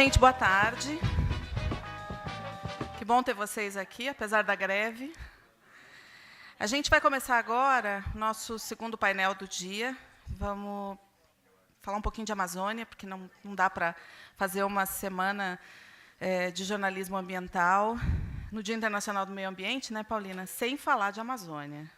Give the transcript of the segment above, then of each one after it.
Gente, boa tarde. Que bom ter vocês aqui, apesar da greve. A gente vai começar agora nosso segundo painel do dia. Vamos falar um pouquinho de Amazônia, porque não dá para fazer uma semana de jornalismo ambiental no Dia Internacional do Meio Ambiente, né, Paulina, sem falar de Amazônia.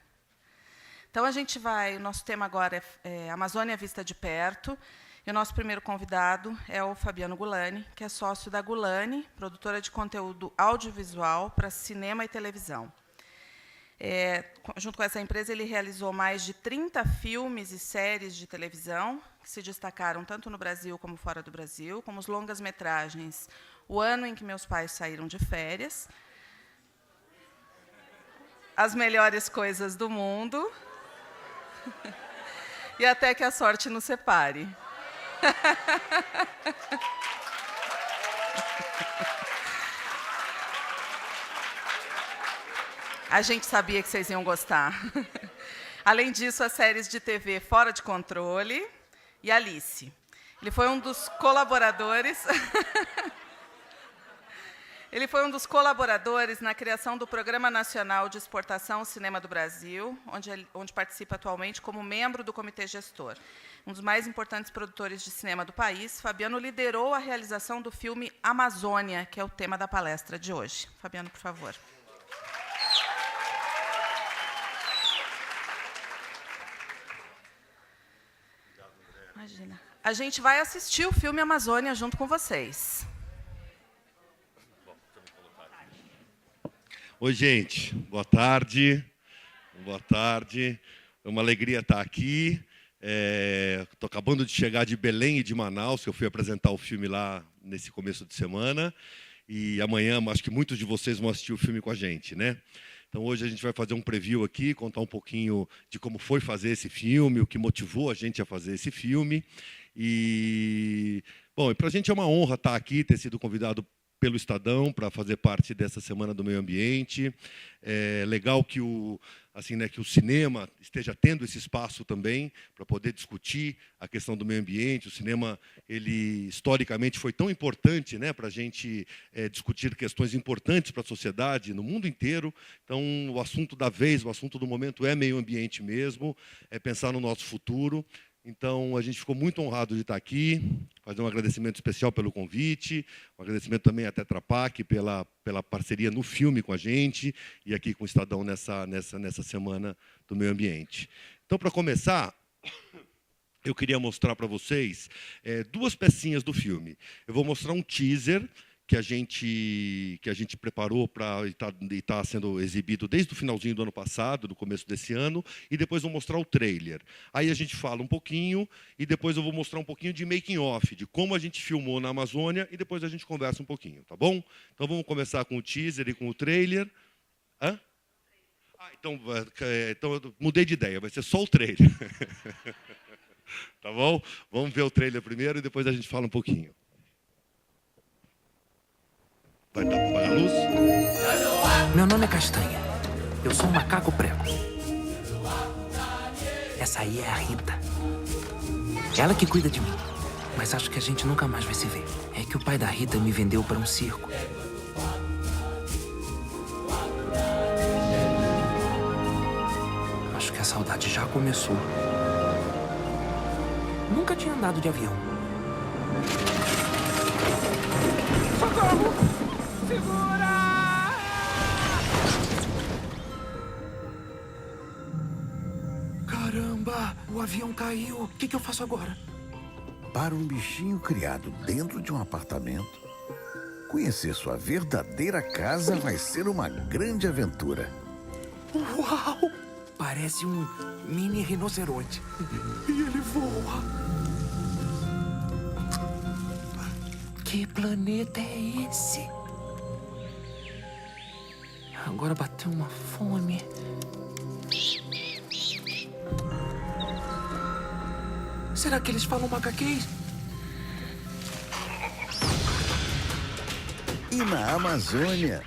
Então, o nosso tema agora é Amazônia Vista de Perto, e o nosso primeiro convidado é o Fabiano Gulani, que é sócio da Gulani, produtora de conteúdo audiovisual para cinema e televisão. Junto com essa empresa, ele realizou mais de 30 filmes e séries de televisão, que se destacaram tanto no Brasil como fora do Brasil, como os longas-metragens O Ano em que Meus Pais Saíram de Férias, As Melhores Coisas do Mundo e Até que a Sorte nos Separe. A gente sabia que vocês iam gostar. Além disso, as séries de TV Fora de Controle e Alice. Ele foi um dos colaboradores... Ele foi um dos colaboradores na criação do Programa Nacional de Exportação Cinema do Brasil, onde participa atualmente como membro do Comitê Gestor. Um dos mais importantes produtores de cinema do país, Fabiano liderou a realização do filme Amazônia, que é o tema da palestra de hoje. Fabiano, por favor. Imagina. A gente vai assistir o filme Amazônia junto com vocês. Oi, gente. Boa tarde. Boa tarde. É uma alegria estar aqui. Estou acabando de chegar de Belém e de Manaus, que eu fui apresentar o filme lá nesse começo de semana. E amanhã, acho que muitos de vocês vão assistir o filme com a gente, né? Então, hoje a gente vai fazer um preview aqui, contar um pouquinho de como foi fazer esse filme, o que motivou a gente a fazer esse filme. Bom, para a gente é uma honra estar aqui, ter sido convidado pelo Estadão para fazer parte dessa Semana do Meio Ambiente. É legal que o cinema esteja tendo esse espaço também para poder discutir a questão do meio ambiente. O cinema, ele historicamente foi tão importante, né, para a gente discutir questões importantes para a sociedade no mundo inteiro. Então, o assunto da vez, o assunto do momento é meio ambiente mesmo, é pensar no nosso futuro. Então, a gente ficou muito honrado de estar aqui, fazer um agradecimento especial pelo convite, um agradecimento também à Tetra Pak pela parceria no filme com a gente e aqui com o Estadão nessa Semana do Meio Ambiente. Então, para começar, eu queria mostrar para vocês duas pecinhas do filme. Eu vou mostrar um teaser que a gente preparou e está sendo exibido desde o finalzinho do ano passado, do começo desse ano, e depois vou mostrar o trailer. Aí a gente fala um pouquinho, e depois eu vou mostrar um pouquinho de making off, de como a gente filmou na Amazônia, e depois a gente conversa um pouquinho, tá bom? Então vamos começar com o teaser e com o trailer. Hã? Então eu mudei de ideia, vai ser só o trailer. Tá bom? Vamos ver o trailer primeiro, e depois a gente fala um pouquinho. Vai dar para apagar a luz? Meu nome é Castanha. Eu sou um macaco prego. Essa aí é a Rita. Ela que cuida de mim. Mas acho que a gente nunca mais vai se ver. É que o pai da Rita me vendeu para um circo. Acho que a saudade já começou. Nunca tinha andado de avião. Socorro! Segura! Caramba! O avião caiu. O que eu faço agora? Para um bichinho criado dentro de um apartamento, conhecer sua verdadeira casa vai ser uma grande aventura. Uau! Parece um mini rinoceronte. E ele voa. Que planeta é esse? Agora bateu uma fome. Será que eles falam macaquês? E na Amazônia,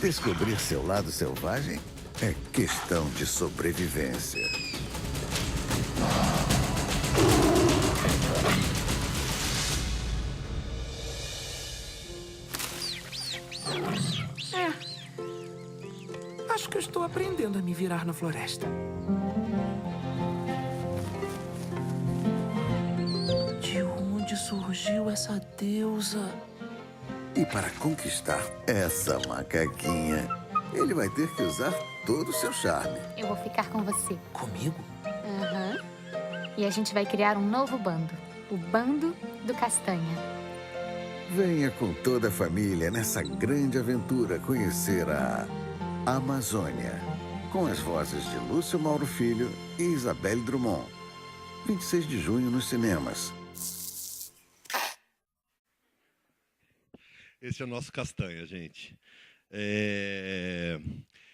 descobrir seu lado selvagem é questão de sobrevivência. aprendendo a me virar na floresta. De onde surgiu essa deusa? E para conquistar essa macaquinha, ele vai ter que usar todo o seu charme. Eu vou ficar com você. Comigo? Aham. E a gente vai criar um novo bando. O Bando do Castanha. Venha com toda a família nessa grande aventura conhecer a Amazônia. Com as vozes de Lúcio Mauro Filho e Isabelle Drummond. 26 de junho nos cinemas. Esse é o nosso Castanha, gente.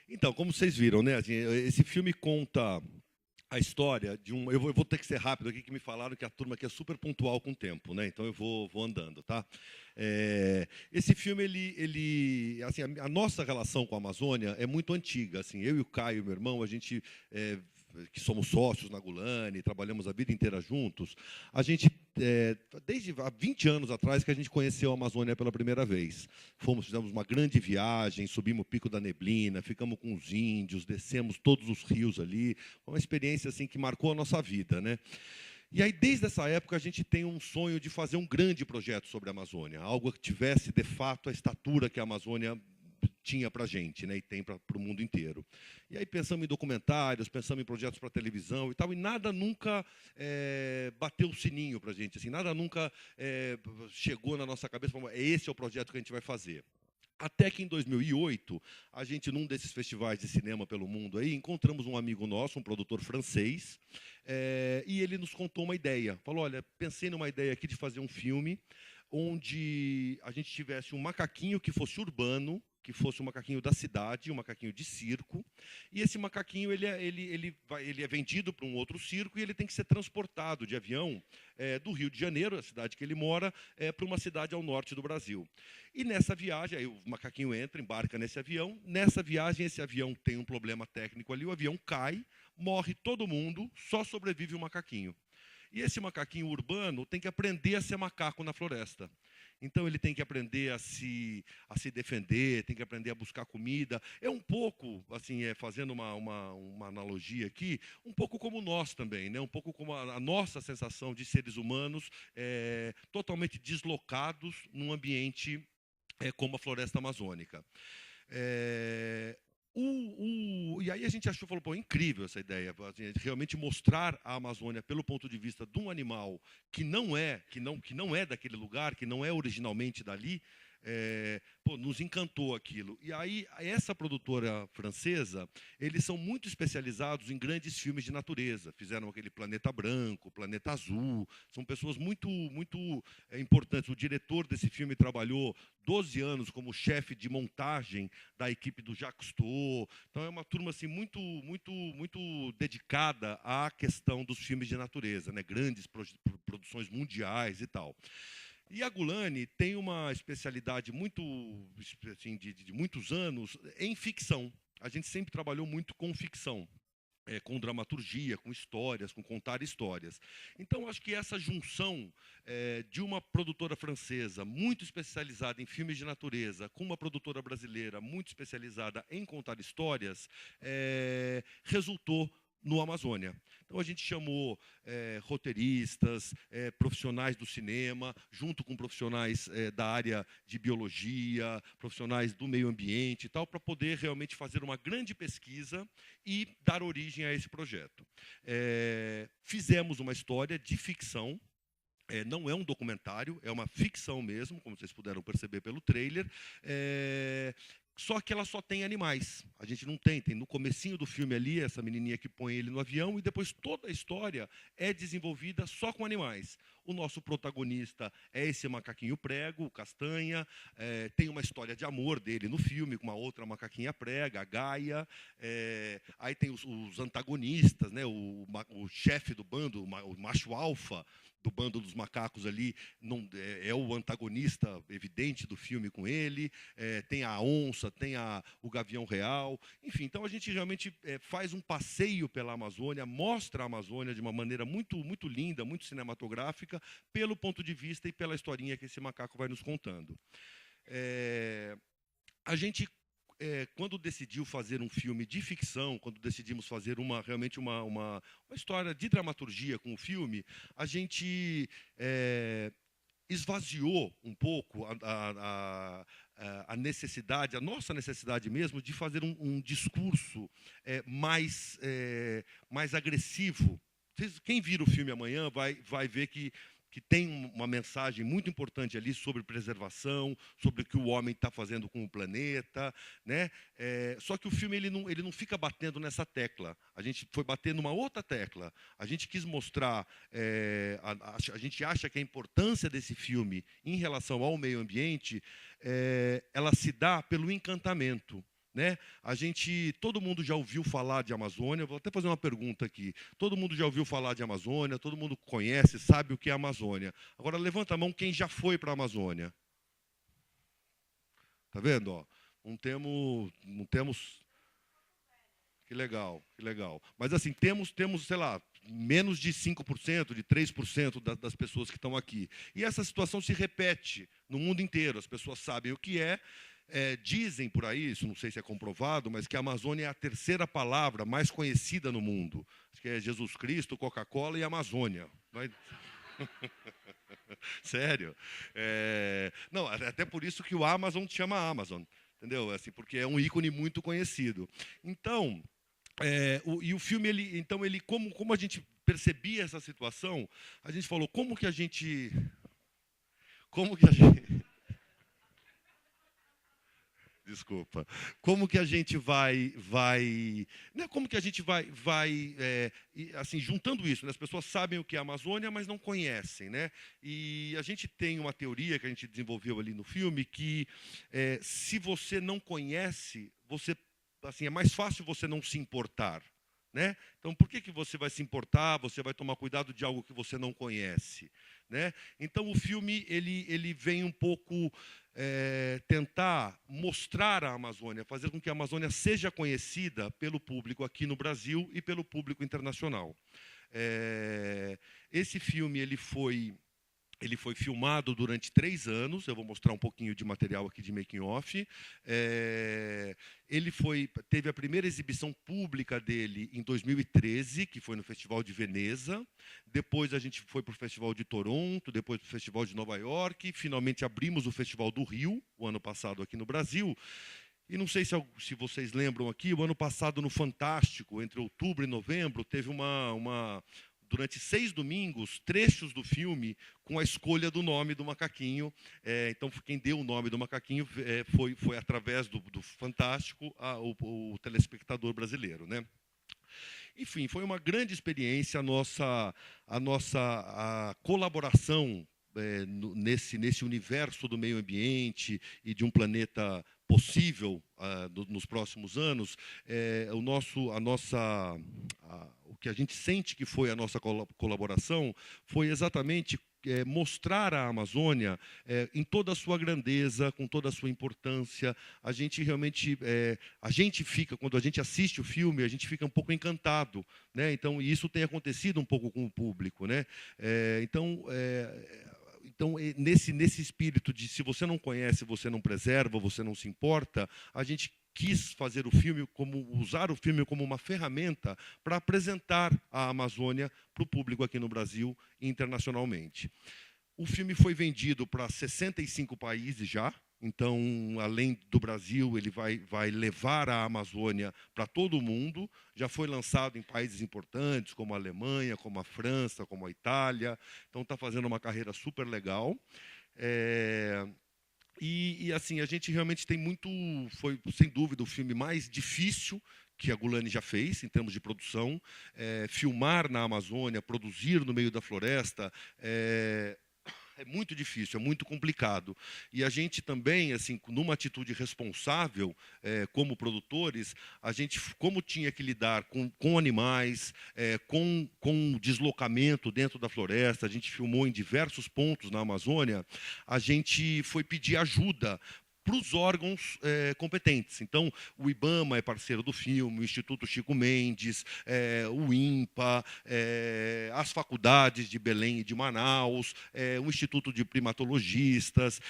Então, como vocês viram, né, esse filme conta a história de um... Eu vou ter que ser rápido aqui, que me falaram que a turma aqui é super pontual com o tempo, né? Então eu vou andando, tá? Esse filme, assim, a nossa relação com a Amazônia é muito antiga. Assim, eu e o Caio, meu irmão, a gente... que somos sócios na Gulani, trabalhamos a vida inteira juntos, a gente, desde há 20 anos atrás, que a gente conheceu a Amazônia pela primeira vez. Fizemos uma grande viagem, subimos o Pico da Neblina, ficamos com os índios, descemos todos os rios ali. Foi uma experiência assim, que marcou a nossa vida, né? E aí, desde essa época, a gente tem um sonho de fazer um grande projeto sobre a Amazônia, algo que tivesse, de fato, a estatura que a Amazônia tinha para a gente, né, e tem para o mundo inteiro. E aí pensamos em documentários, pensamos em projetos para televisão e tal, e nada nunca bateu o sininho para a gente, assim, nada nunca chegou na nossa cabeça, falou, esse é o projeto que a gente vai fazer. Até que, em 2008, a gente, num desses festivais de cinema pelo mundo, aí, encontramos um amigo nosso, um produtor francês, e ele nos contou uma ideia. Falou, olha, pensei numa ideia aqui de fazer um filme onde a gente tivesse um macaquinho que fosse urbano, que fosse um macaquinho da cidade, um macaquinho de circo, e esse macaquinho ele é vendido para um outro circo e ele tem que ser transportado de avião do Rio de Janeiro, a cidade que ele mora, para uma cidade ao norte do Brasil. E nessa viagem, aí o macaquinho entra, embarca nesse avião. Nessa viagem, esse avião tem um problema técnico ali, o avião cai, morre todo mundo, só sobrevive o macaquinho. E esse macaquinho urbano tem que aprender a ser macaco na floresta. Então, ele tem que aprender a se defender, tem que aprender a buscar comida. É um pouco, assim, fazendo uma analogia aqui, um pouco como nós também, né? Um pouco como a nossa sensação de seres humanos totalmente deslocados num ambiente como a floresta amazônica. E aí a gente falou, pô, incrível essa ideia, realmente mostrar a Amazônia pelo ponto de vista de um animal que não é daquele lugar, que não é originalmente dali. Nos encantou aquilo. E aí, essa produtora francesa, eles são muito especializados em grandes filmes de natureza. Fizeram aquele Planeta Branco, Planeta Azul. São pessoas muito, muito importantes. O diretor desse filme trabalhou 12 anos como chefe de montagem da equipe do Jacques Cousteau. Então, é uma turma assim, muito, muito, muito dedicada à questão dos filmes de natureza, né? Grandes produções mundiais e tal. E a Gulani tem uma especialidade muito, assim, de muitos anos em ficção. A gente sempre trabalhou muito com ficção, com dramaturgia, com histórias, com contar histórias. Então, acho que essa junção de uma produtora francesa muito especializada em filmes de natureza com uma produtora brasileira muito especializada em contar histórias resultou no Amazônia. Então, a gente chamou roteiristas, profissionais do cinema, junto com profissionais da área de biologia, profissionais do meio ambiente e tal, para poder realmente fazer uma grande pesquisa e dar origem a esse projeto. Fizemos uma história de ficção. Não é um documentário, é uma ficção mesmo, como vocês puderam perceber pelo trailer. Só que ela só tem animais. A gente não tem no comecinho do filme ali, essa menininha que põe ele no avião, e depois toda a história é desenvolvida só com animais. O nosso protagonista é esse macaquinho prego, o Castanha, tem uma história de amor dele no filme, com uma outra macaquinha prega, a Gaia. Aí tem os antagonistas, né? O chefe do bando, o macho alfa do bando dos macacos ali, é o antagonista evidente do filme com ele. Tem a onça, tem o gavião real. Enfim, então a gente realmente faz um passeio pela Amazônia, mostra a Amazônia de uma maneira muito, muito linda, muito cinematográfica, pelo ponto de vista e pela historinha que esse macaco vai nos contando. A gente quando decidiu fazer um filme de ficção, quando decidimos fazer realmente uma história de dramaturgia com o filme, a gente esvaziou um pouco a necessidade, a nossa necessidade mesmo, de fazer um discurso mais agressivo. Quem vir o filme amanhã vai ver que tem uma mensagem muito importante ali sobre preservação, sobre o que o homem está fazendo com o planeta, né? Só que o filme ele não fica batendo nessa tecla. A gente foi bater numa outra tecla. A gente quis mostrar, a gente acha que a importância desse filme em relação ao meio ambiente, ela se dá pelo encantamento. Né? Todo mundo já ouviu falar de Amazônia, vou até fazer uma pergunta aqui. Todo mundo já ouviu falar de Amazônia, todo mundo conhece, sabe o que é Amazônia. Agora, levanta a mão quem já foi para a Amazônia. Está vendo? Ó, não temos... Que legal, que legal. Mas, assim, temos, sei lá, menos de 5%, de 3% das pessoas que estão aqui. E essa situação se repete no mundo inteiro. As pessoas sabem o que é. Dizem por aí, isso não sei se é comprovado, mas que a Amazônia é a terceira palavra mais conhecida no mundo. Acho que é Jesus Cristo, Coca-Cola e Amazônia. Sério. Não, até por isso que o Amazon chama Amazon, entendeu? Assim, porque é um ícone muito conhecido. Então, e o filme, como a gente percebia essa situação, a gente falou, como que a gente Desculpa. Como que a gente vai né, como que a gente vai assim, juntando isso, né? As pessoas sabem o que é a Amazônia, mas não conhecem, né? E a gente tem uma teoria que a gente desenvolveu ali no filme que se você não conhece, assim, é mais fácil você não se importar. Né? Então, por que você vai se importar? Você vai tomar cuidado de algo que você não conhece, né? Então, o filme ele vem um pouco tentar mostrar a Amazônia, fazer com que a Amazônia seja conhecida pelo público aqui no Brasil e pelo público internacional. Esse filme ele foi filmado durante 3 anos. Eu vou mostrar um pouquinho de material aqui de making off. Ele teve a primeira exibição pública dele em 2013, que foi no Festival de Veneza. Depois a gente foi para o Festival de Toronto, depois para o Festival de Nova York. Finalmente abrimos o Festival do Rio, o ano passado aqui no Brasil. E não sei se vocês lembram aqui, o ano passado no Fantástico, entre outubro e novembro, teve durante 6 domingos, trechos do filme com a escolha do nome do macaquinho. Então, quem deu o nome do macaquinho foi através do Fantástico, o telespectador brasileiro, né? Enfim, foi uma grande experiência a nossa colaboração nesse universo do meio ambiente e de um planeta possível nos próximos anos. O que a gente sente que foi a nossa colaboração foi exatamente mostrar a Amazônia em toda a sua grandeza, com toda a sua importância. A gente realmente, quando a gente assiste o filme, a gente fica um pouco encantado, né? Então, e isso tem acontecido um pouco com o público, né? Então, nesse espírito de se você não conhece, você não preserva, você não se importa, a gente quis fazer usar o filme como uma ferramenta para apresentar a Amazônia para o público aqui no Brasil e internacionalmente. O filme foi vendido para 65 países já. Então, além do Brasil, ele vai levar a Amazônia para todo o mundo. Já foi lançado em países importantes, como a Alemanha, como a França, como a Itália. Então, está fazendo uma carreira super legal. E assim, a gente realmente foi, sem dúvida, o filme mais difícil que a Gulani já fez, em termos de produção. Filmar na Amazônia, produzir no meio da floresta, é muito difícil, é muito complicado. E a gente também, assim, numa atitude responsável, como produtores, a gente, como tinha que lidar com animais, com deslocamento dentro da floresta, a gente filmou em diversos pontos na Amazônia, a gente foi pedir ajuda para os órgãos competentes. Então, o IBAMA é parceiro do filme, o Instituto Chico Mendes, o INPA, as faculdades de Belém e de Manaus, o Instituto de Primatologistas,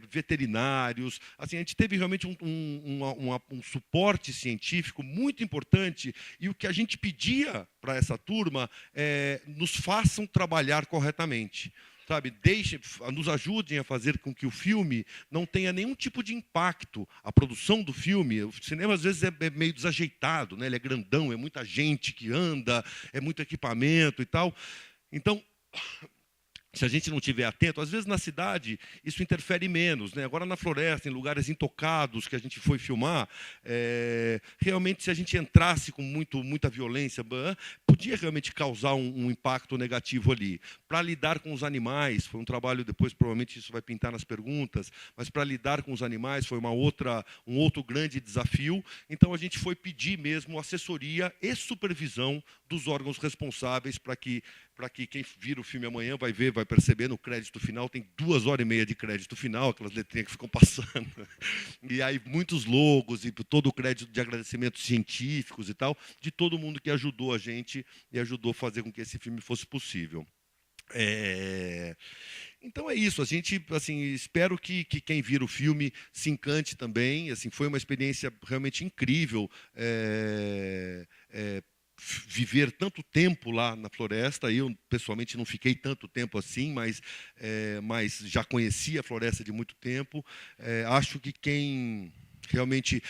veterinários. Assim, a gente teve realmente um suporte científico muito importante, e o que a gente pedia para essa turma nos façam trabalhar corretamente. Sabe, nos ajudem a fazer com que o filme não tenha nenhum tipo de impacto. A produção do filme, o cinema às vezes é meio desajeitado, né? Ele é grandão, é muita gente que anda, é muito equipamento e tal. Então, se a gente não estiver atento, às vezes na cidade isso interfere menos, né? Agora na floresta, em lugares intocados que a gente foi filmar, realmente se a gente entrasse com muita violência, podia realmente causar um impacto negativo ali. Para lidar com os animais, foi um trabalho, depois provavelmente isso vai pintar nas perguntas, mas para lidar com os animais foi um outro grande desafio. Então a gente foi pedir mesmo assessoria e supervisão dos órgãos responsáveis para que quem vira o filme amanhã vai perceber no crédito final, tem 2h30 de crédito final, aquelas letrinhas que ficam passando. E aí muitos logos e todo o crédito de agradecimentos científicos e tal, de todo mundo que ajudou a gente e ajudou a fazer com que esse filme fosse possível. Então é isso, a gente assim, espero que quem vira o filme se encante também. Assim, foi uma experiência realmente incrível, viver tanto tempo lá na floresta. Eu, pessoalmente, não fiquei tanto tempo assim, mas já conhecia a floresta de muito tempo. Acho que quem realmente...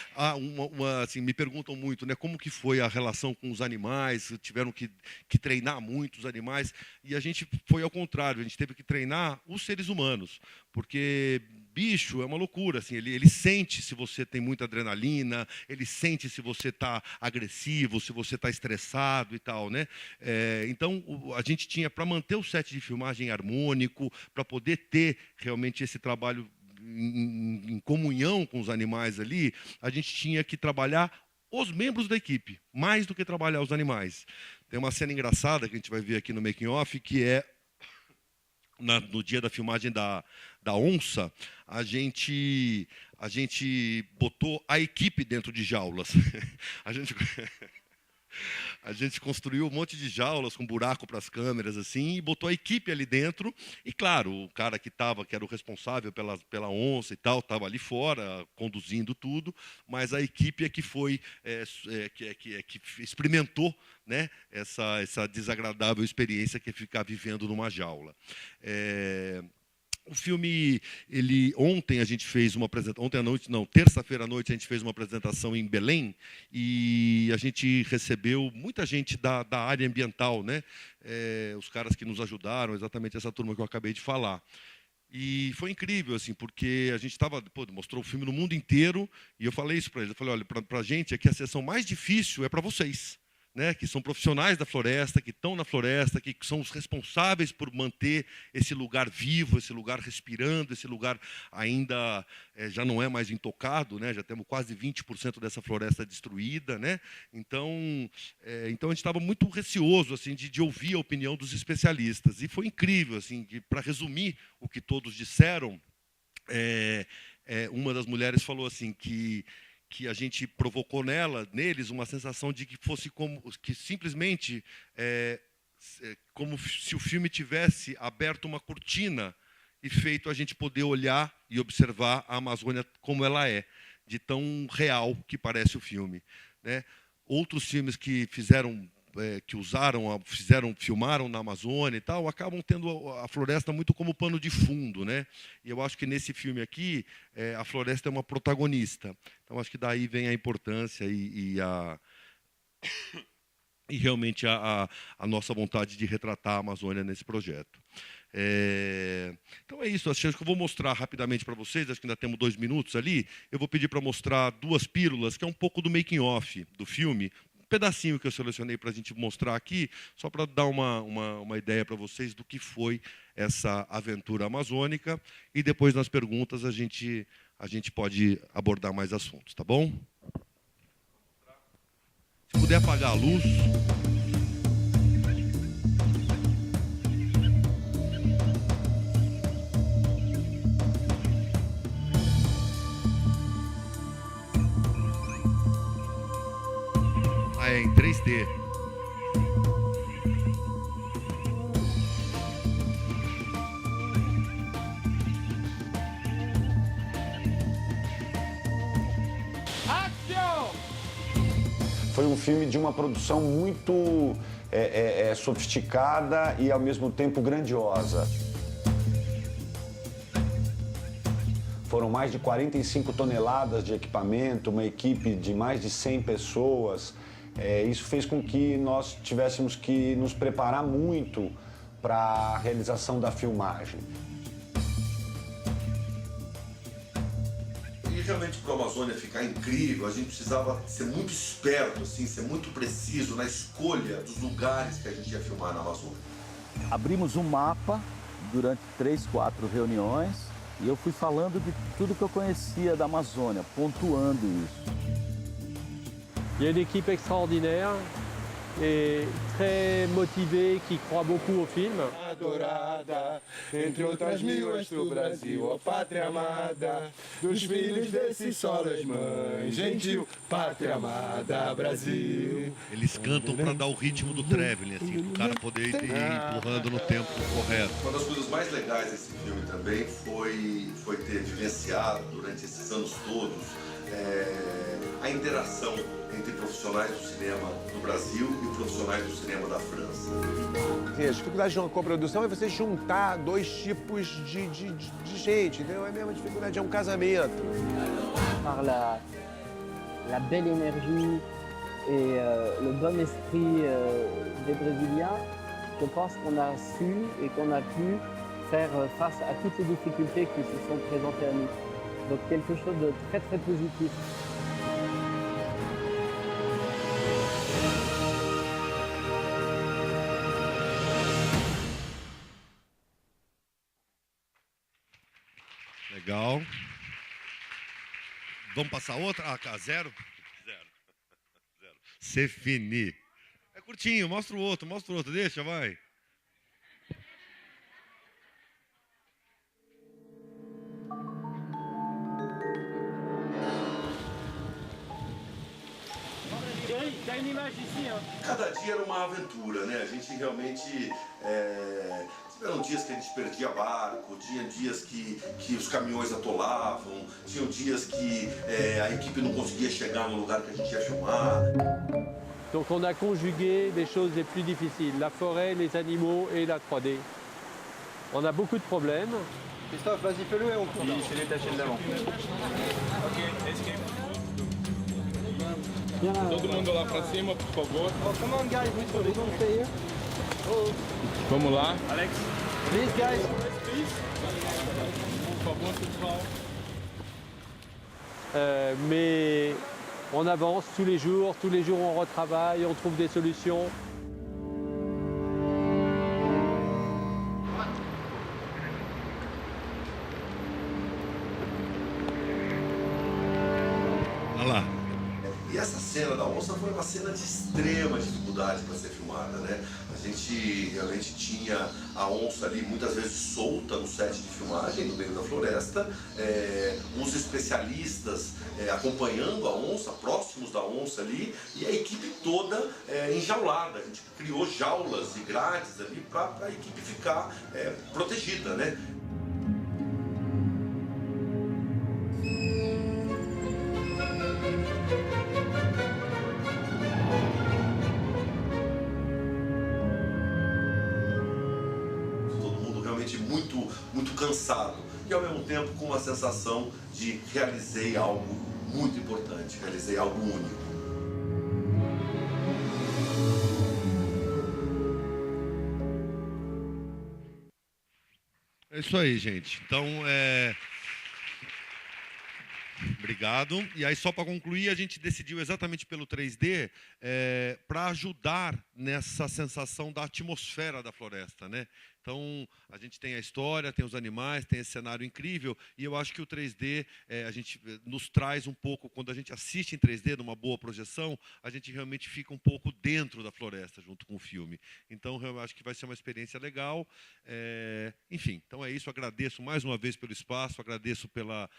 assim, me perguntam muito, né, como que foi a relação com os animais, tiveram que treinar muito os animais, e a gente foi ao contrário, a gente teve que treinar os seres humanos, porque bicho é uma loucura, assim, ele sente se você tem muita adrenalina, ele sente se você está agressivo, se você está estressado e tal, né? Então, a gente tinha, para manter o set de filmagem harmônico, para poder ter realmente esse trabalho em comunhão com os animais ali, a gente tinha que trabalhar os membros da equipe, mais do que trabalhar os animais. Tem uma cena engraçada que a gente vai ver aqui no making off, que é no dia da filmagem da onça, a gente botou a equipe dentro de jaulas. A gente construiu um monte de jaulas com buraco para as câmeras, assim, e botou a equipe ali dentro. E, claro, o cara que era o responsável pela onça e tal, estava ali fora, conduzindo tudo, mas a equipe é que foi, que experimentou, né, essa desagradável experiência que é ficar vivendo numa jaula. O filme, ontem a gente fez uma apresentação, terça-feira à noite a gente fez uma apresentação em Belém, e a gente recebeu muita gente da área ambiental, né? Os caras que nos ajudaram, exatamente essa turma que eu acabei de falar. E foi incrível, assim, porque a gente mostrou o filme no mundo inteiro, e eu falei isso para eles, eu falei, olha, para a gente aqui a sessão mais difícil é para vocês, né, que são profissionais da floresta, que estão na floresta, que são os responsáveis por manter esse lugar vivo, esse lugar respirando, esse lugar ainda já não é mais intocado, né, já temos quase 20% dessa floresta destruída, né, então a gente estava muito receoso, assim, de ouvir a opinião dos especialistas. E foi incrível, assim, para resumir o que todos disseram, uma das mulheres falou assim que a gente provocou neles uma sensação de que fosse simplesmente como se o filme tivesse aberto uma cortina e feito a gente poder olhar e observar a Amazônia como ela é, de tão real que parece o filme, né? Outros filmes que filmaram na Amazônia e tal, acabam tendo a floresta muito como pano de fundo, né? E eu acho que nesse filme aqui, a floresta é uma protagonista. Então, acho que daí vem a importância e realmente a nossa vontade de retratar a Amazônia nesse projeto. Então é isso, acho que eu vou mostrar rapidamente para vocês, acho que ainda temos 2 minutos ali, eu vou pedir para mostrar 2 pílulas, que é um pouco do making off do filme, pedacinho que eu selecionei para a gente mostrar aqui, só para dar uma ideia para vocês do que foi essa aventura amazônica, e depois nas perguntas a gente pode abordar mais assuntos, tá bom? Se puder apagar a luz. 3D. Foi um filme de uma produção muito sofisticada e, ao mesmo tempo, grandiosa. Foram mais de 45 toneladas de equipamento, uma equipe de mais de 100 pessoas. Isso fez com que nós tivéssemos que nos preparar muito para a realização da filmagem. E realmente para a Amazônia ficar incrível, a gente precisava ser muito esperto, assim, ser muito preciso na escolha dos lugares que a gente ia filmar na Amazônia. Abrimos um mapa durante 3, 4 reuniões e eu fui falando de tudo que eu conhecia da Amazônia, pontuando isso. Il y a une équipe extraordinaire et très motivée qui croit beaucoup au film. Adorada, entre outras mil, és do Brasil, ó pátria amada, dos filhos desse solo és mãe, gentil, pátria amada, Brasil. Eles cantam para dar o ritmo do traveling, assim, para o cara poder ir empurrando no tempo correto. Uma das coisas mais legais desse filme também foi ter vivenciado durante esses anos todos a interação entre profissionais do cinema do Brasil e profissionais do cinema da França. A dificuldade de uma coprodução é você juntar dois tipos de gente, entendeu? É a mesma dificuldade, é um casamento. Par la belle énergie et le bon esprit des Brésiliens, je pense qu'on a su et qu'on a pu faire face à toutes les difficultés qui se sont présentées à nous. Donc quelque chose de très très positif. Legal. Vamos passar outra? Ah, zero? Zero. C'est fini. É curtinho, mostra o outro, deixa, vai. Cada dia era uma aventura, né? A gente realmente... Tiveram dias que a gente perdia barco, tinha dias que os caminhões atolavam, tinham dias que a equipe não conseguia chegar no lugar que a gente ia filmar. Donc on a conjugué les choses les plus difficiles, la forêt, les animaux et la 3D. On a beaucoup de problèmes. Christophe, vas-y, fais-le et on court. Il s'est détaché de l'avant. Ok, escape. Todo mundo lá pra cima, por favor. Oh, come on, guys, we don't stay here. Vamos lá. Alex. Please, guys. Por favor, pessoal. Mais on avance tous les jours on retravaille, on trouve des solutions. Olha lá. E essa cena da onça foi uma cena de extrema dificuldade para ser filmada, né? A gente realmente tinha a onça ali muitas vezes solta no set de filmagem, no meio da floresta, os especialistas acompanhando a onça, próximos da onça ali, e a equipe toda enjaulada. A gente criou jaulas e grades ali para a equipe ficar protegida, né? Muito cansado e ao mesmo tempo com uma sensação de realizei algo muito importante, realizei algo único. É isso aí, gente. Então, obrigado. E aí, só para concluir, a gente decidiu exatamente pelo 3D para ajudar nessa sensação da atmosfera da floresta, né? Então, a gente tem a história, tem os animais, tem esse cenário incrível, e eu acho que o 3D, a gente nos traz um pouco, quando a gente assiste em 3D, numa boa projeção, a gente realmente fica um pouco dentro da floresta, junto com o filme. Então, eu acho que vai ser uma experiência legal. Enfim, então é isso. Agradeço mais uma vez pelo espaço, agradeço pela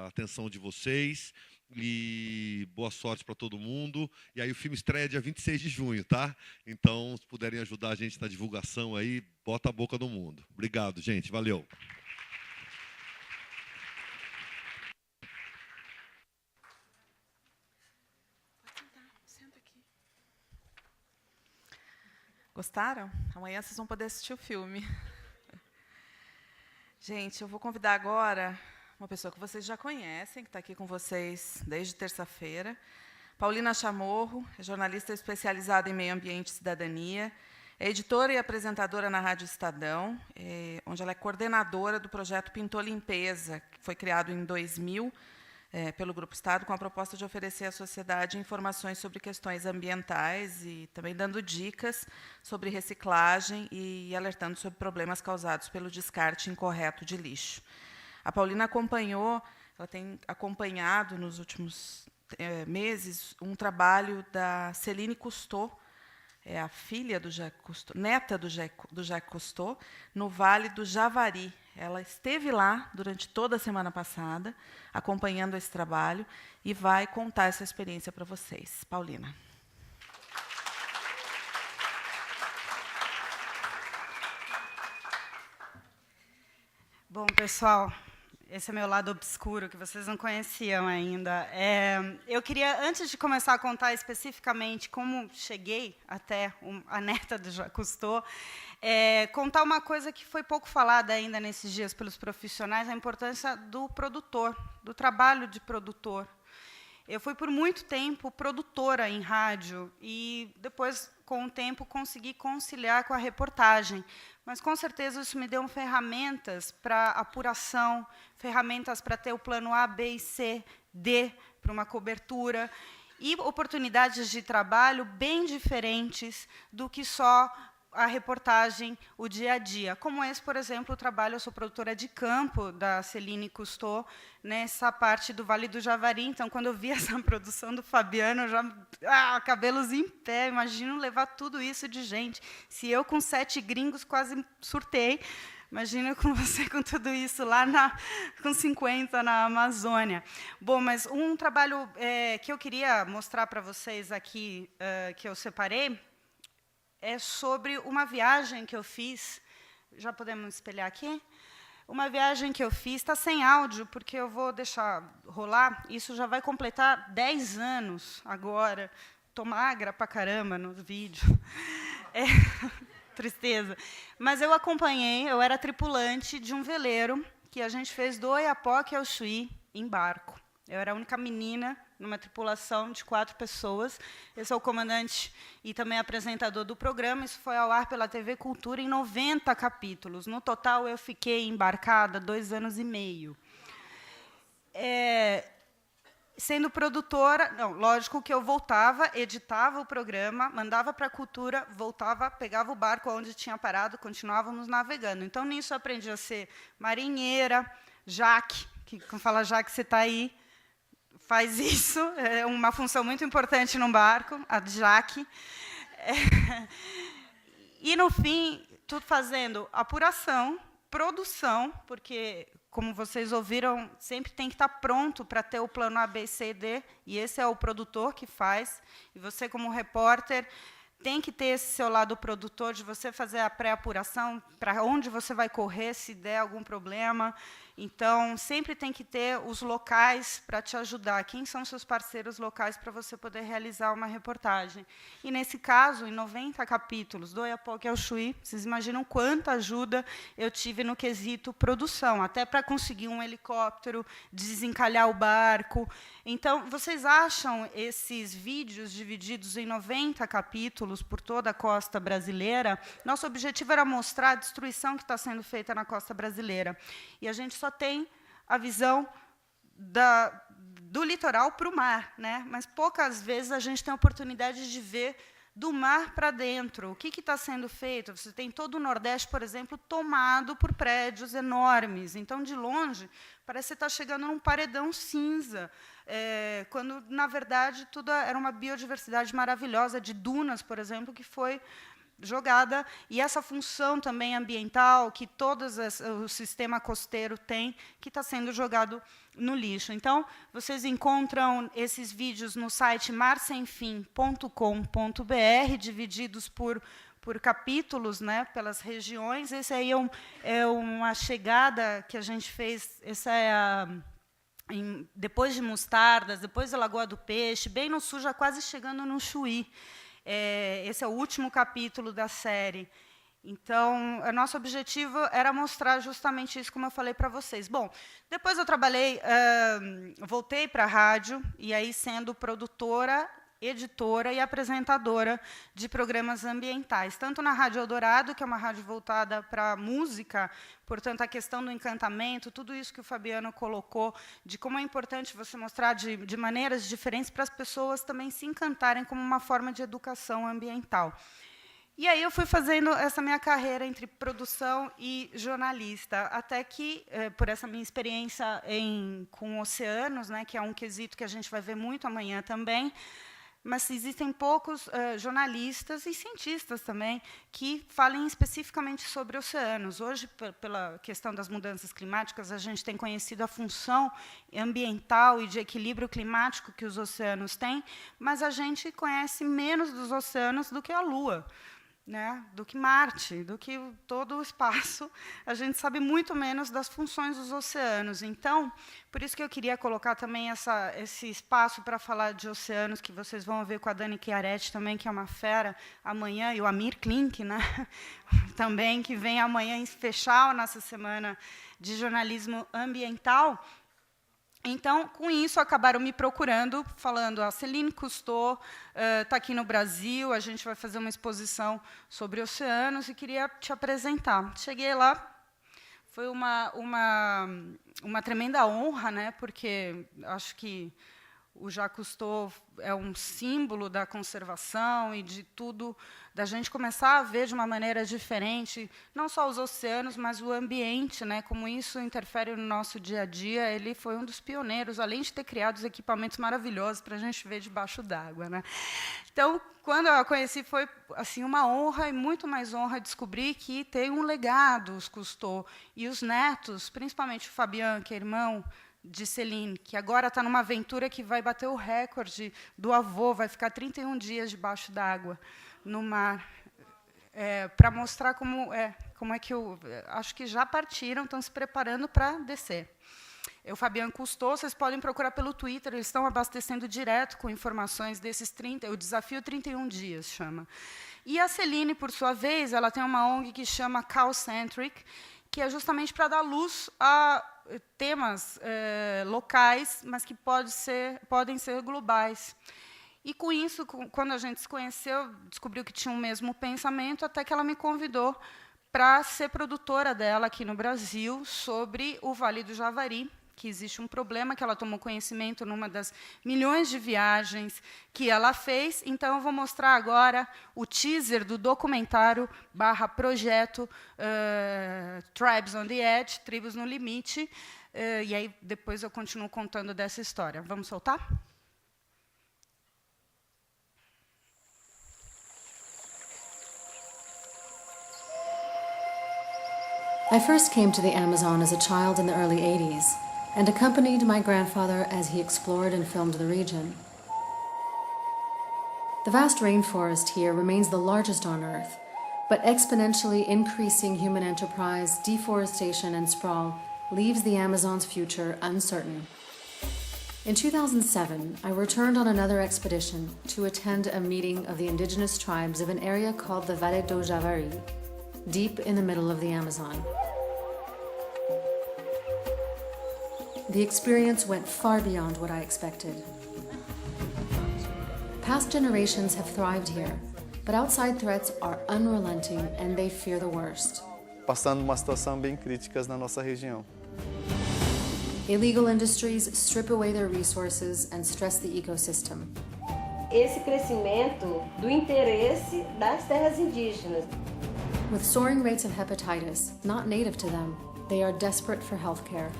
atenção de vocês. E boa sorte para todo mundo. E aí o filme estreia dia 26 de junho, tá? Então, se puderem ajudar a gente na divulgação aí, bota a boca no mundo. Obrigado, gente. Valeu. Gostaram? Amanhã vocês vão poder assistir o filme. Gente, eu vou convidar agora uma pessoa que vocês já conhecem, que está aqui com vocês desde terça-feira. Paulina Chamorro, é jornalista especializada em meio ambiente e cidadania, é editora e apresentadora na Rádio Estadão, onde ela é coordenadora do projeto Pintou Limpeza, que foi criado em 2000 pelo Grupo Estado, com a proposta de oferecer à sociedade informações sobre questões ambientais e também dando dicas sobre reciclagem e alertando sobre problemas causados pelo descarte incorreto de lixo. A Paulina ela tem acompanhado nos últimos meses um trabalho da Celine Cousteau, a filha do Jacques Cousteau, neta do Jacques Cousteau, no Vale do Javari. Ela esteve lá durante toda a semana passada, acompanhando esse trabalho, e vai contar essa experiência para vocês. Paulina. Bom, pessoal, esse é meu lado obscuro, que vocês não conheciam ainda. Eu queria, antes de começar a contar especificamente como cheguei até a neta do Jacques Cousteau, contar uma coisa que foi pouco falada ainda nesses dias pelos profissionais, a importância do produtor, do trabalho de produtor. Eu fui, por muito tempo, produtora em rádio e, depois, com o tempo, consegui conciliar com a reportagem. Mas, com certeza, isso me deu ferramentas para apuração, ferramentas para ter o plano A, B e C, D, para uma cobertura, e oportunidades de trabalho bem diferentes do que só a reportagem, o dia a dia. Como esse, por exemplo, o trabalho, eu sou produtora de campo da Celine Cousteau, nessa parte do Vale do Javari. Então, quando eu vi essa produção do Fabiano, eu já cabelos em pé, imagino levar tudo isso de gente. Se eu, com 7 gringos, quase surtei, imagina com você com tudo isso lá com 50 na Amazônia. Bom, mas um trabalho que eu queria mostrar para vocês aqui, que eu separei, é sobre uma viagem que eu fiz. Já podemos espelhar aqui? Uma viagem que eu fiz, está sem áudio, porque eu vou deixar rolar. Isso já vai completar 10 anos agora. Estou magra pra caramba no vídeo. Tristeza. Mas eu acompanhei, eu era tripulante de um veleiro que a gente fez do Oiapoque ao Chuí em barco. Eu era a única menina numa tripulação de 4 pessoas. Eu sou o comandante e também apresentador do programa. Isso foi ao ar pela TV Cultura em 90 capítulos. No total, eu fiquei embarcada 2 anos e meio. Sendo produtora, não, lógico que eu voltava, editava o programa, mandava para a Cultura, voltava, pegava o barco onde tinha parado, continuávamos navegando. Então, nisso, eu aprendi a ser marinheira, Jaque, que quando fala Jaque, você está aí, faz isso, é uma função muito importante num barco, a Jaque. E, no fim, tudo fazendo apuração, produção, porque, como vocês ouviram, sempre tem que estar pronto para ter o plano A, B, C, D, e esse é o produtor que faz. E você, como repórter, tem que ter esse seu lado produtor, de você fazer a pré-apuração, para onde você vai correr se der algum problema. Então, sempre tem que ter os locais para te ajudar. Quem são seus parceiros locais para você poder realizar uma reportagem? E, nesse caso, em 90 capítulos, do Oiapoque ao Chuí, vocês imaginam quanta ajuda eu tive no quesito produção, até para conseguir um helicóptero, desencalhar o barco. Então, vocês acham esses vídeos divididos em 90 capítulos por toda a costa brasileira? Nosso objetivo era mostrar a destruição que está sendo feita na costa brasileira. E a gente só tem a visão do litoral para o mar, né? Mas poucas vezes a gente tem a oportunidade de ver do mar para dentro. O que está sendo feito? Você tem todo o Nordeste, por exemplo, tomado por prédios enormes. Então, de longe, parece que você está chegando num paredão cinza, quando, na verdade, tudo era uma biodiversidade maravilhosa, de dunas, por exemplo, que foi jogada, e essa função também ambiental que todo o sistema costeiro tem, que está sendo jogado no lixo. Então, vocês encontram esses vídeos no site marsemfim.com.br, divididos por capítulos, né, pelas regiões. Esse aí é uma chegada que a gente fez, essa é depois de Mostardas, depois da Lagoa do Peixe, bem no sul, já quase chegando no Chuí. Esse é o último capítulo da série. Então, o nosso objetivo era mostrar justamente isso, como eu falei para vocês. Bom, depois eu trabalhei, voltei para a rádio, e aí sendo produtora, editora e apresentadora de programas ambientais, tanto na Rádio Eldorado, que é uma rádio voltada para a música, portanto, a questão do encantamento, tudo isso que o Fabiano colocou, de como é importante você mostrar de maneiras diferentes para as pessoas também se encantarem como uma forma de educação ambiental. E aí eu fui fazendo essa minha carreira entre produção e jornalista, até que, por essa minha experiência com oceanos, né, que é um quesito que a gente vai ver muito amanhã também, mas existem poucos jornalistas e cientistas também que falem especificamente sobre oceanos. Hoje, pela questão das mudanças climáticas, a gente tem conhecido a função ambiental e de equilíbrio climático que os oceanos têm, mas a gente conhece menos dos oceanos do que a Lua, né, do que Marte, do que todo o espaço. A gente sabe muito menos das funções dos oceanos. Então, por isso que eu queria colocar também esse espaço para falar de oceanos, que vocês vão ver com a Dani Chiaretti também, que é uma fera, amanhã, e o Amir Klink, né, também, que vem amanhã fechar a nossa semana de jornalismo ambiental. Então, com isso, acabaram me procurando, falando, a Céline Cousteau está aqui no Brasil, a gente vai fazer uma exposição sobre oceanos e queria te apresentar. Cheguei lá, foi uma tremenda honra, né, porque acho que o Jacques Cousteau é um símbolo da conservação e de tudo, da gente começar a ver de uma maneira diferente, não só os oceanos, mas o ambiente, né, como isso interfere no nosso dia a dia. Ele foi um dos pioneiros, além de ter criado os equipamentos maravilhosos para a gente ver debaixo d'água, né. Então, quando eu a conheci, foi assim uma honra, e muito mais honra descobrir que tem um legado, os Cousteau, e os netos, principalmente o Fabian, que é irmão de Céline, que agora está numa aventura que vai bater o recorde do avô, vai ficar 31 dias debaixo d'água, no mar, para mostrar como é que acho que já partiram, estão se preparando para descer. O Fabian Cousteau, vocês podem procurar pelo Twitter, eles estão abastecendo direto com informações desses o desafio 31 dias, chama. E a Céline, por sua vez, ela tem uma ONG que chama Cow-Centric, que é justamente para dar luz a temas locais, mas que podem ser globais. E, com isso, quando a gente se conheceu, descobriu que tinha o mesmo pensamento, até que ela me convidou para ser produtora dela aqui no Brasil sobre o Vale do Javari, que existe um problema, que ela tomou conhecimento numa das milhões de viagens que ela fez. Então, eu vou mostrar agora o teaser do documentário /projeto Tribes on the Edge, Tribos no Limite, e aí depois eu continuo contando dessa história. Vamos soltar? I first came to the Amazon as a child in the early 80s and accompanied my grandfather as he explored and filmed the region. The vast rainforest here remains the largest on Earth, but exponentially increasing human enterprise, deforestation, and sprawl leaves the Amazon's future uncertain. In 2007, I returned on another expedition to attend a meeting of the indigenous tribes of an area called the Vale do Javari, deep in the middle of the Amazon. The experience went far beyond what I expected. Past generations have thrived here, but outside threats are unrelenting and they fear the worst. Passando uma situação bem crítica na nossa região. Illegal industries strip away their resources and stress the ecosystem. Esse crescimento do interesse das terras indígenas. With soaring rates of hepatitis, not native to them, they are desperate for health care.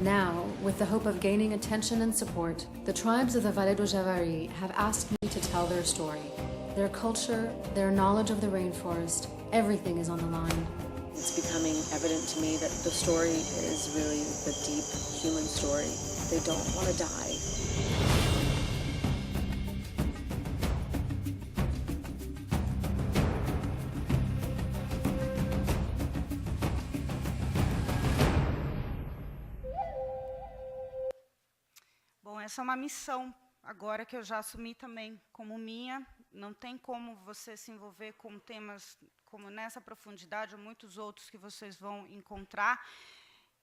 Now, with the hope of gaining attention and support, the tribes of the Vale do Javari have asked me to tell their story. Their culture, their knowledge of the rainforest, everything is on the line. It's becoming evident to me that the story is really the deep human story. They don't want to die. Bom, essa é uma missão, agora que eu já assumi também como minha. Não tem como você se envolver com temas como nessa profundidade, ou muitos outros que vocês vão encontrar,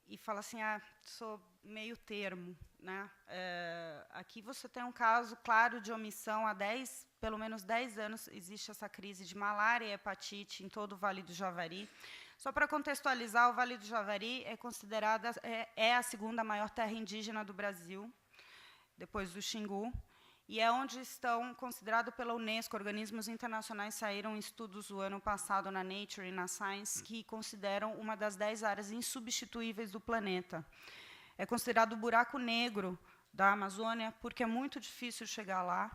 e falar assim, sou meio termo, né? Aqui você tem um caso claro de omissão. Há pelo menos 10 anos existe essa crise de malária e hepatite em todo o Vale do Javari. Só para contextualizar, o Vale do Javari é considerada a segunda maior terra indígena do Brasil, depois do Xingu, e é onde estão, considerados pela Unesco, organismos internacionais saíram estudos o ano passado na Nature e na Science, que consideram uma das 10 áreas insubstituíveis do planeta. É considerado o buraco negro da Amazônia, porque é muito difícil chegar lá,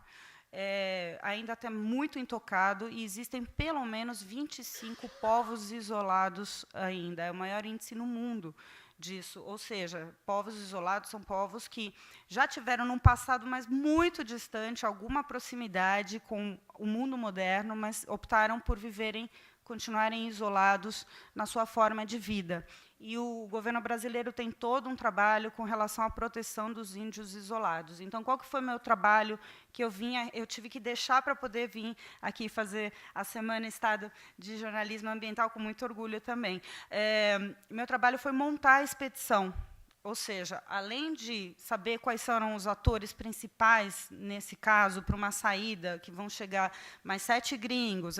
ainda está muito intocado, e existem pelo menos 25 povos isolados ainda. É o maior índice no mundo disso, ou seja, povos isolados são povos que já tiveram num passado, mas muito distante, alguma proximidade com o mundo moderno, mas optaram por continuarem isolados na sua forma de vida. E o governo brasileiro tem todo um trabalho com relação à proteção dos índios isolados. Então, qual que foi o meu trabalho que eu tive que deixar para poder vir aqui fazer a Semana Estado de Jornalismo Ambiental, com muito orgulho também. Meu trabalho foi montar a expedição. Ou seja, além de saber quais serão os atores principais, nesse caso, para uma saída, que vão chegar mais 7 gringos,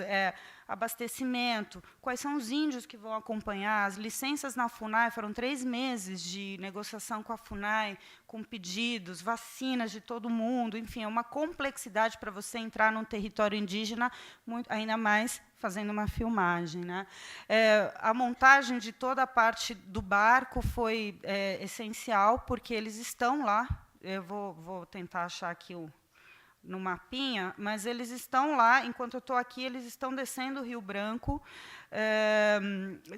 abastecimento, quais são os índios que vão acompanhar, as licenças na FUNAI, foram 3 meses de negociação com a FUNAI, com pedidos, vacinas de todo mundo, enfim, é uma complexidade para você entrar num território indígena, ainda mais fazendo uma filmagem, né? A montagem de toda a parte do barco foi essencial, porque eles estão lá, eu vou tentar achar aqui no mapinha, mas eles estão lá, enquanto eu estou aqui, eles estão descendo o Rio Branco,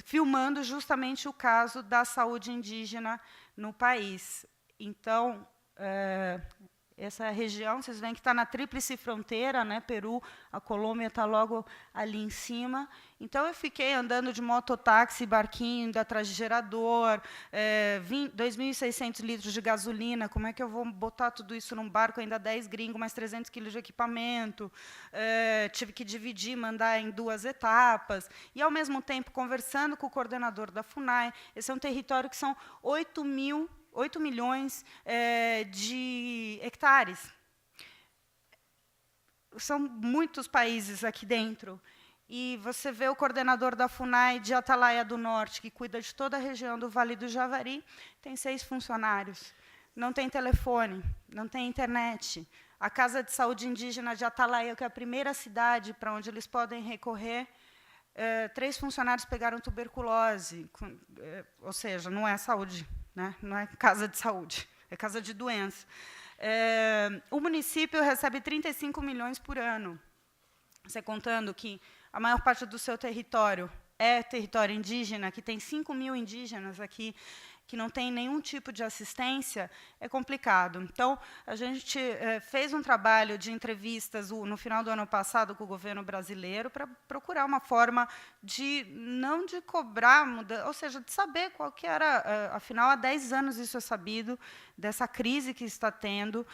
filmando justamente o caso da saúde indígena no país. Então, essa região, vocês veem que está na tríplice fronteira, né? Peru, a Colômbia está logo ali em cima. Então, eu fiquei andando de mototáxi, barquinho, indo atrás de gerador, 2.600 litros de gasolina, como é que eu vou botar tudo isso num barco, ainda 10 gringos, mais 300 quilos de equipamento, tive que dividir, mandar em 2 etapas, e, ao mesmo tempo, conversando com o coordenador da FUNAI. Esse é um território que são 8 milhões de hectares. São muitos países aqui dentro. E você vê o coordenador da FUNAI de Atalaia do Norte, que cuida de toda a região do Vale do Javari, tem 6 funcionários. Não tem telefone, não tem internet. A Casa de Saúde Indígena de Atalaia, que é a primeira cidade para onde eles podem recorrer, 3 funcionários pegaram tuberculose, ou seja, não é saúde, né? Não é casa de saúde, é casa de doença. O município recebe 35 milhões por ano. Você contando que a maior parte do seu território é território indígena, que tem 5 mil indígenas aqui, que não tem nenhum tipo de assistência, é complicado. Então, a gente fez um trabalho de entrevistas no final do ano passado com o governo brasileiro para procurar uma forma não de cobrar, ou seja, de saber qual que era, afinal, há 10 anos isso é sabido, dessa crise que está tendo,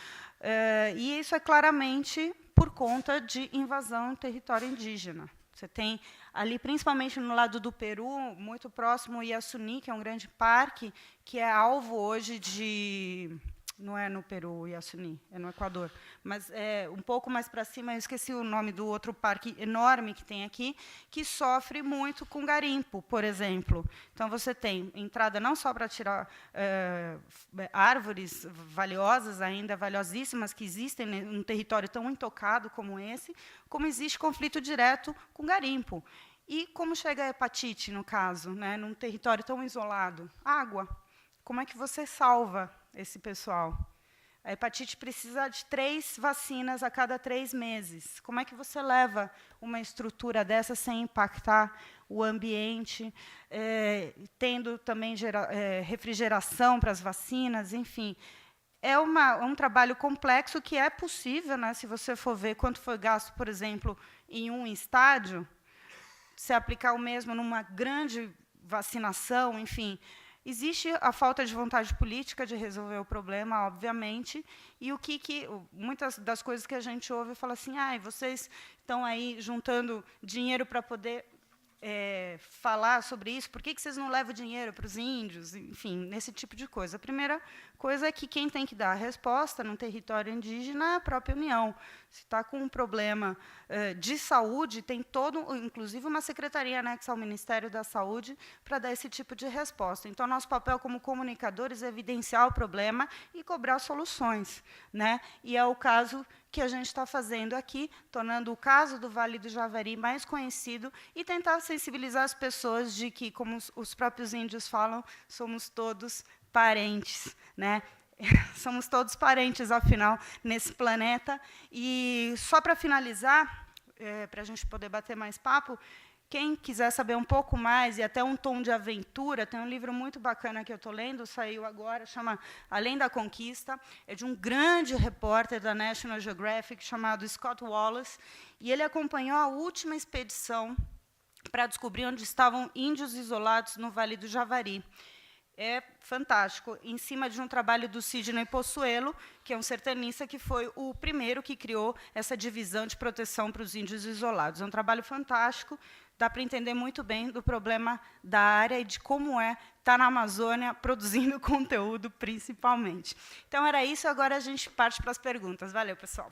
e isso é claramente por conta de invasão em território indígena. Você tem ali, principalmente no lado do Peru, muito próximo, o Iassuní, que é um grande parque, que é alvo hoje de... Não é no Peru, o Iassuní, é no Equador. Mas um pouco mais para cima, eu esqueci o nome do outro parque enorme que tem aqui, que sofre muito com garimpo, por exemplo. Então, você tem entrada não só para tirar árvores valiosas, ainda valiosíssimas, que existem num território tão intocado como esse, como existe conflito direto com garimpo. E como chega a hepatite, no caso, né, num território tão isolado? Água. Como é que você salva esse pessoal? A hepatite precisa de 3 vacinas a cada 3 meses. Como é que você leva uma estrutura dessa sem impactar o ambiente, tendo também refrigeração para as vacinas, enfim. É um trabalho complexo que é possível, né, se você for ver quanto foi gasto, por exemplo, em um estádio, se aplicar o mesmo numa grande vacinação, enfim. Existe a falta de vontade política de resolver o problema, obviamente, e muitas das coisas que a gente ouve fala assim, vocês estão aí juntando dinheiro para poder falar sobre isso, por que vocês não levam dinheiro para os índios, enfim, nesse tipo de coisa. A primeira coisa é que quem tem que dar a resposta no território indígena é a própria União. Se está com um problema de saúde, tem inclusive uma secretaria anexa ao Ministério da Saúde para dar esse tipo de resposta. Então, nosso papel como comunicadores é evidenciar o problema e cobrar soluções, né? E é o caso que a gente está fazendo aqui, tornando o caso do Vale do Javari mais conhecido e tentar sensibilizar as pessoas de que, como os próprios índios falam, somos todos parentes, né? Somos todos parentes, afinal, nesse planeta. E, só para finalizar, para a gente poder bater mais papo, quem quiser saber um pouco mais, e até um tom de aventura, tem um livro muito bacana que eu estou lendo, saiu agora, chama Além da Conquista, é de um grande repórter da National Geographic, chamado Scott Wallace, e ele acompanhou a última expedição para descobrir onde estavam índios isolados no Vale do Javari. É fantástico, em cima de um trabalho do Sidney Possuelo, que é um sertanista que foi o primeiro que criou essa divisão de proteção para os índios isolados. É um trabalho fantástico, dá para entender muito bem do problema da área e de como estar na Amazônia produzindo conteúdo, principalmente. Então, era isso, agora a gente parte para as perguntas. Valeu, pessoal.